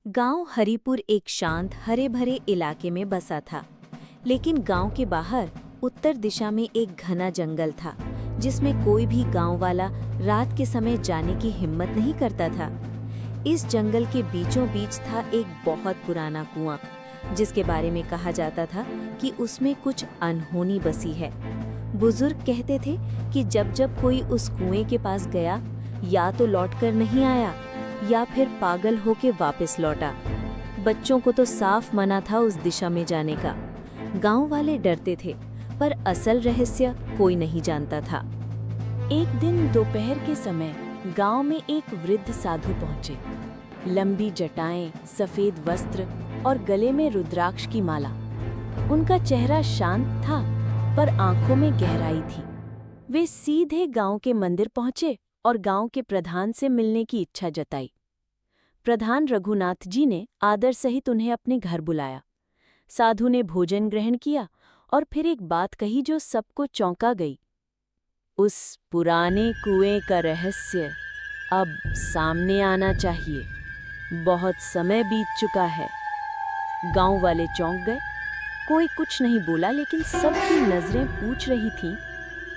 गांव हरिपुर एक शांत हरे भरे इलाके में बसा था। लेकिन गांव के बाहर उत्तर दिशा में एक घना जंगल था, जिसमें कोई भी गांव वाला रात के समय जाने की हिम्मत नहीं करता था। इस जंगल के बीचों बीच था एक बहुत पुराना कुआं, जिसके बारे में कहा जाता था कि उसमें कुछ अनहोनी बसी है। बुजुर्ग कहते थे कि जब जब कोई उस कुएं के पास गया, या तो लौटकर नहीं आया या फिर पागल होके वापस लौटा। बच्चों को तो साफ मना था उस दिशा में जाने का। गांव वाले डरते थे, पर असल रहस्य कोई नहीं जानता था। एक दिन दोपहर के समय गांव में एक वृद्ध साधु पहुंचे। लंबी जटाएं, सफेद वस्त्र और गले में रुद्राक्ष की माला। उनका चेहरा शांत था, पर आंखों में गहराई थी। वे सीधे गांव के मंदिर पहुंचे और गांव के प्रधान से मिलने की इच्छा जताई। प्रधान रघुनाथ जी ने आदर सहित उन्हें अपने घर बुलाया। साधु ने भोजन ग्रहण किया और फिर एक बात कही जो सबको चौंका गई। उस पुराने कुएं का रहस्य अब सामने आना चाहिए। बहुत समय बीत चुका है। गांव वाले चौंक गए। कोई कुछ नहीं बोला, लेकिन सबकी नजरें पूछ रही थीं,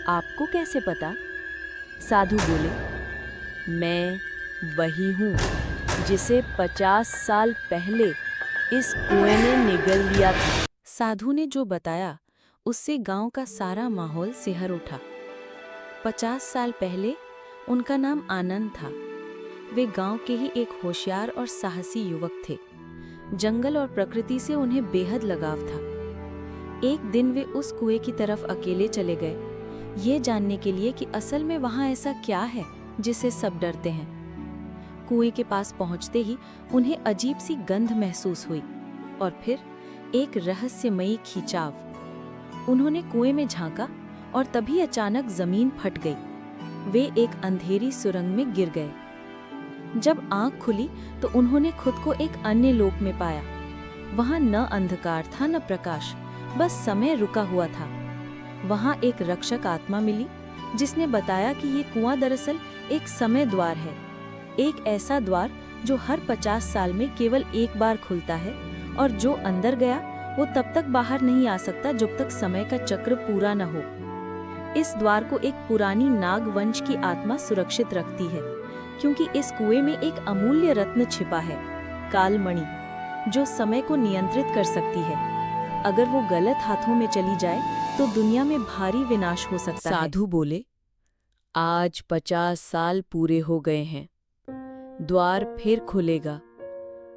आपको कैसे पता? साधु बोले, मैं वही हूँ जिसे 50 साल पहले इस कुएं ने निगल लिया था। साधु ने जो बताया, उससे गांव का सारा माहौल सिहर उठा। 50 साल पहले उनका नाम आनंद था। वे गांव के ही एक होशियार और साहसी युवक थे। जंगल और प्रकृति से उन्हें बेहद लगाव था। एक दिन वे उस कुएं की तरफ अकेले चले गए, ये जानने के लिए कि असल में वहां ऐसा क्या है जिससे सब डरते हैं। कुएं के पास पहुंचते ही उन्हें अजीब सी गंध महसूस हुई और फिर एक रहस्यमयी खिंचाव। उन्होंने कुएं में झांका और तभी अचानक जमीन फट गई। वे एक अंधेरी सुरंग में गिर गए। जब आंख खुली तो उन्होंने खुद को एक अन्य लोक में पाया। वहां न अंधकार था न प्रकाश, बस समय रुका हुआ था। वहां एक रक्षक आत्मा मिली, जिसने बताया कि ये कुआं दरअसल एक समय द्वार है। एक ऐसा द्वार जो हर 50 साल में केवल एक बार खुलता है, और जो अंदर गया वो तब तक बाहर नहीं आ सकता जब तक समय का चक्र पूरा न हो। इस द्वार को एक पुरानी नाग वंश की आत्मा सुरक्षित रखती है, क्योंकि इस कुएं में एक अमूल्य रत्न छिपा है, कालमणि, जो समय को नियंत्रित कर सकती है। अगर वो गलत हाथों में चली जाए तो दुनिया में भारी विनाश हो सकता है। साधु बोले, आज 50 साल पूरे हो गए हैं। द्वार फिर खुलेगा,